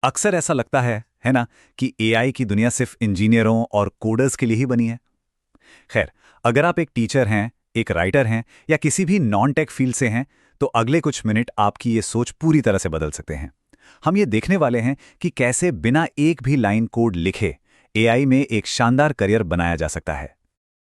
अक्सर ऐसा लगता है ना, कि एआई की दुनिया सिर्फ इंजीनियरों और कोडर्स के लिए ही बनी है। खैर, अगर आप एक टीचर हैं, एक राइटर हैं या किसी भी नॉन टेक फील्ड से हैं, तो अगले कुछ मिनट आपकी ये सोच पूरी तरह से बदल सकते हैं। हम ये देखने वाले हैं कि कैसे बिना एक भी लाइन कोड लिखे एआई में एक शानदार करियर बनाया जा सकता है।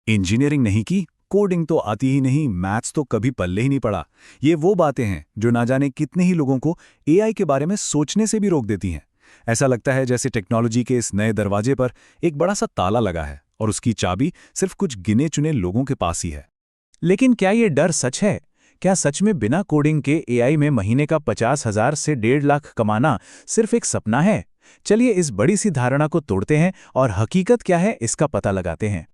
इंजीनियरिंग नहीं की, कोडिंग तो आती ही नहीं, मैथ्स तो कभी पल्ले ही नहीं पड़ा। ये वो बातें हैं जो ना जाने कितने ही लोगों को एआई के बारे में सोचने से भी रोक देती हैं। ऐसा लगता है जैसे टेक्नोलॉजी के इस नए दरवाजे पर एक बड़ा सा ताला लगा है और उसकी चाबी सिर्फ कुछ गिने चुने लोगों के पास ही है। लेकिन क्या ये डर सच है? क्या सच में बिना कोडिंग के एआई में महीने का 50,000 से 1.5 लाख कमाना सिर्फ एक सपना है? चलिए इस बड़ी सी धारणा को तोड़ते हैं और हकीकत क्या है इसका पता लगाते हैं।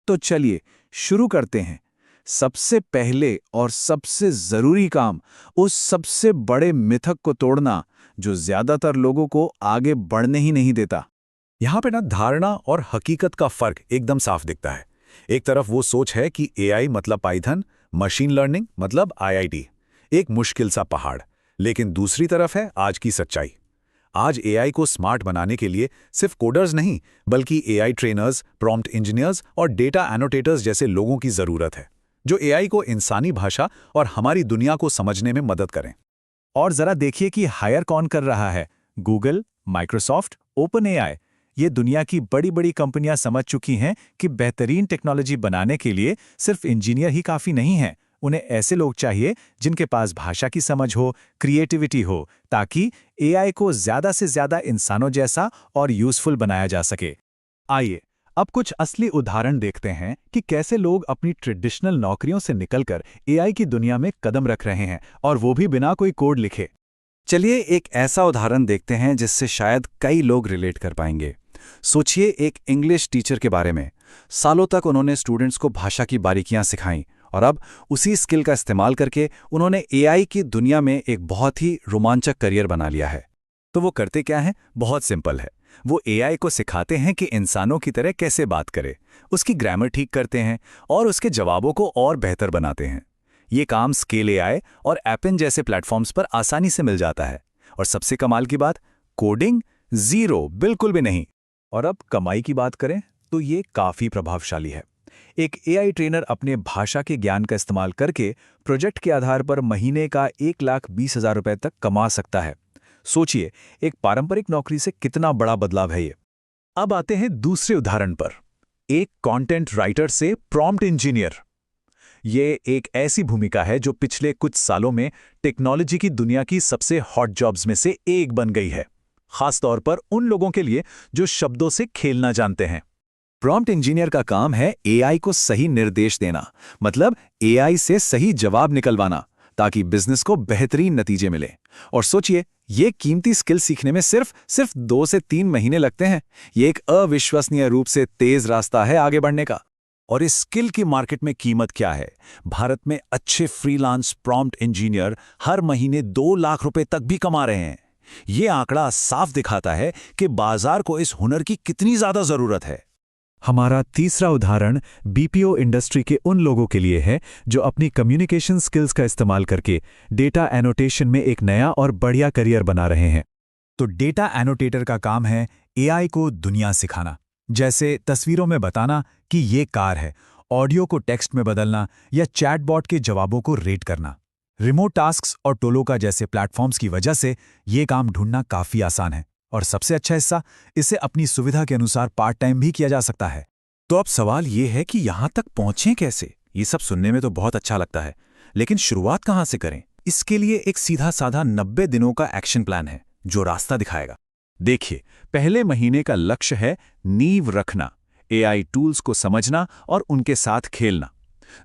तो चलिए शुरू करते हैं। सबसे पहले और सबसे जरूरी काम उस सबसे बड़े मिथक को तोड़ना जो ज्यादातर लोगों को आगे बढ़ने ही नहीं देता। यहाँ पे ना धारणा और हकीकत का फर्क एकदम साफ दिखता है। एक तरफ वो सोच है कि एआई मतलब पाइथन, मशीन लर्निंग मतलब आईआईटी, एक मुश्किल सा पहाड़। लेकिन दूसरी तरफ है आज की सच्चाई। आज एआई को स्मार्ट बनाने के लिए सिर्फ कोडर्स नहीं, बल्कि एआई ट्रेनर्स, प्रॉम्प्ट इंजीनियर्स और डेटा एनोटेटर्स जैसे लोगों की जरूरत है, जो एआई को इंसानी भाषा और हमारी दुनिया को समझने में मदद करें। और जरा देखिए कि हायर कौन कर रहा है। गूगल, माइक्रोसॉफ्ट, ओपन एआई, ये दुनिया की बड़ी बड़ी कंपनियां समझ चुकी हैं कि बेहतरीन टेक्नोलॉजी बनाने के लिए सिर्फ इंजीनियर ही काफ़ी नहीं है। उन्हें ऐसे लोग चाहिए जिनके पास भाषा की समझ हो, क्रिएटिविटी हो, ताकि एआई को ज़्यादा से ज़्यादा इंसानों जैसा और यूज़फुल बनाया जा सके। आइए अब कुछ असली उदाहरण देखते हैं कि कैसे लोग अपनी ट्रेडिशनल नौकरियों से निकलकर एआई की दुनिया में कदम रख रहे हैं, और वो भी बिना कोई कोड लिखे। चलिए एक ऐसा उदाहरण देखते हैं जिससे शायद कई लोग रिलेट कर पाएंगे। सोचिए एक इंग्लिश टीचर के बारे में। सालों तक उन्होंने स्टूडेंट्स को भाषा की बारीकियां सिखाईं, और अब उसी स्किल का इस्तेमाल करके उन्होंने एआई की दुनिया में एक बहुत ही रोमांचक करियर बना लिया है। तो वो करते क्या हैं? बहुत सिंपल है। वो एआई को सिखाते हैं कि इंसानों की तरह कैसे बात करे, उसकी ग्रामर ठीक करते हैं और उसके जवाबों को और बेहतर बनाते हैं। ये काम स्केल एआई और एपन जैसे प्लेटफॉर्म्स पर आसानी से मिल जाता है। और सबसे कमाल की बात, कोडिंग ज़ीरो, बिल्कुल भी नहीं। और अब कमाई की बात करें तो ये काफ़ी प्रभावशाली है। एक एआई ट्रेनर अपने भाषा के ज्ञान का इस्तेमाल करके प्रोजेक्ट के आधार पर महीने का 1,20,000 रुपए तक कमा सकता है। सोचिए, एक पारंपरिक नौकरी से कितना बड़ा बदलाव है ये। अब आते हैं दूसरे उदाहरण पर, एक कंटेंट राइटर से प्रॉम्प्ट इंजीनियर। ये एक ऐसी भूमिका है जो पिछले कुछ सालों में टेक्नोलॉजी की दुनिया की सबसे हॉट जॉब्स में से एक बन गई है, खासतौर पर उन लोगों के लिए जो शब्दों से खेलना जानते हैं। प्रॉम्प्ट इंजीनियर का काम है एआई को सही निर्देश देना, मतलब एआई से सही जवाब निकलवाना, ताकि बिजनेस को बेहतरीन नतीजे मिले। और सोचिए, ये कीमती स्किल सीखने में सिर्फ 2 से 3 महीने लगते हैं। ये एक अविश्वसनीय रूप से तेज रास्ता है आगे बढ़ने का। और इस स्किल की मार्केट में कीमत क्या है? भारत में अच्छे फ्रीलांस प्रॉम्प्ट इंजीनियर हर महीने 2 लाख रुपए तक भी कमा रहे हैं। ये आंकड़ा साफ दिखाता है कि बाजार को इस हुनर की कितनी ज्यादा जरूरत है। हमारा तीसरा उदाहरण बीपीओ इंडस्ट्री के उन लोगों के लिए है जो अपनी कम्युनिकेशन स्किल्स का इस्तेमाल करके डेटा एनोटेशन में एक नया और बढ़िया करियर बना रहे हैं। तो डेटा एनोटेटर का काम है एआई को दुनिया सिखाना, जैसे तस्वीरों में बताना कि ये कार है, ऑडियो को टेक्स्ट में बदलना या चैटबॉट के जवाबों को रेट करना। रिमोट टास्क्स और टोलोका जैसे प्लेटफॉर्म्स की वजह से ये काम ढूंढना काफ़ी आसान है। और सबसे अच्छा हिस्सा, इसे अपनी सुविधा के अनुसार पार्ट टाइम भी किया जा सकता है। तो अब सवाल ये है कि यहाँ तक पहुँचें कैसे? ये सब सुनने में तो बहुत अच्छा लगता है, लेकिन शुरुआत कहाँ से करें? इसके लिए एक सीधा साधा 90 दिनों का एक्शन प्लान है जो रास्ता दिखाएगा। देखिए, पहले महीने का लक्ष्य है नींव रखना, एआई टूल्स को समझना और उनके साथ खेलना।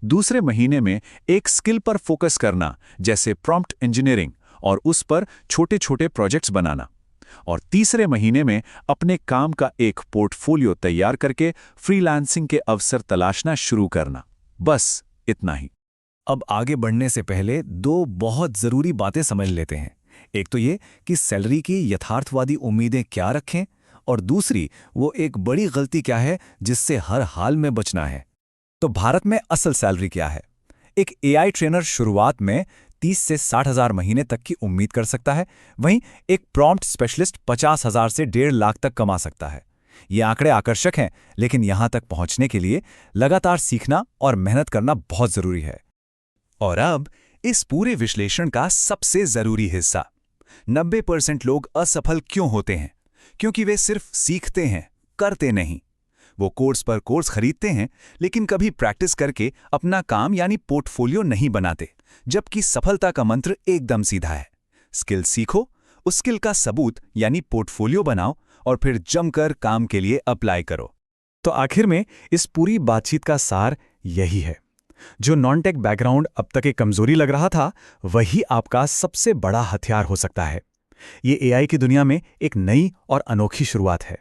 दूसरे महीने में एक स्किल पर फोकस करना, जैसे प्रॉम्प्ट इंजीनियरिंग, और उस पर छोटे छोटे प्रोजेक्ट्स बनाना। और तीसरे महीने में अपने काम का एक पोर्टफोलियो तैयार करके फ्रीलांसिंग के अवसर तलाशना शुरू करना। बस इतना ही। अब आगे बढ़ने से पहले 2 बहुत ज़रूरी बातें समझ लेते हैं। एक तो ये कि सैलरी की यथार्थवादी उम्मीदें क्या रखें, और दूसरी वो एक बड़ी गलती क्या है जिससे हर हाल में बचना है। तो भारत में असल सैलरी क्या है? एक एआई ट्रेनर शुरुआत में 30 से 60,000 महीने तक की उम्मीद कर सकता है, वहीं एक प्रॉम्प्ट स्पेशलिस्ट 50,000 से 1.5 लाख तक कमा सकता है। ये आंकड़े आकर्षक हैं, लेकिन यहां तक पहुंचने के लिए लगातार सीखना और मेहनत करना बहुत जरूरी है। और अब इस पूरे विश्लेषण का सबसे जरूरी हिस्सा, 90% लोग असफल क्यों होते हैं? क्योंकि वे सिर्फ सीखते हैं, करते नहीं। वो कोर्स पर कोर्स खरीदते हैं, लेकिन कभी प्रैक्टिस करके अपना काम यानी पोर्टफोलियो नहीं बनाते, जबकि सफलता का मंत्र एकदम सीधा है। स्किल सीखो, उस स्किल का सबूत यानी पोर्टफोलियो बनाओ और फिर जमकर काम के लिए अप्लाई करो। तो आखिर में इस पूरी बातचीत का सार यही है, जो नॉन टेक बैकग्राउंड अब तक एक कमजोरी लग रहा था, वही आपका सबसे बड़ा हथियार हो सकता है। ये एआई की दुनिया में एक नई और अनोखी शुरुआत है।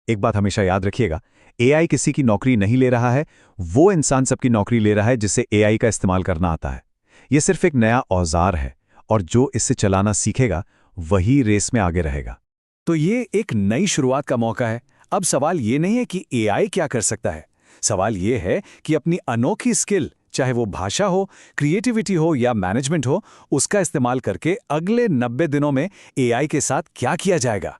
एक बात हमेशा याद रखिएगा, एआई किसी की नौकरी नहीं ले रहा है, वो इंसान सबकी नौकरी ले रहा है जिसे एआई का इस्तेमाल करना आता है। ये सिर्फ एक नया औजार है, और जो इससे चलाना सीखेगा वही रेस में आगे रहेगा। तो ये एक नई शुरुआत का मौका है। अब सवाल ये नहीं है कि एआई क्या कर सकता है, सवाल ये है कि अपनी अनोखी स्किल, चाहे वो भाषा हो, क्रिएटिविटी हो या मैनेजमेंट हो, उसका इस्तेमाल करके अगले 90 दिनों में एआई के साथ क्या किया जाएगा।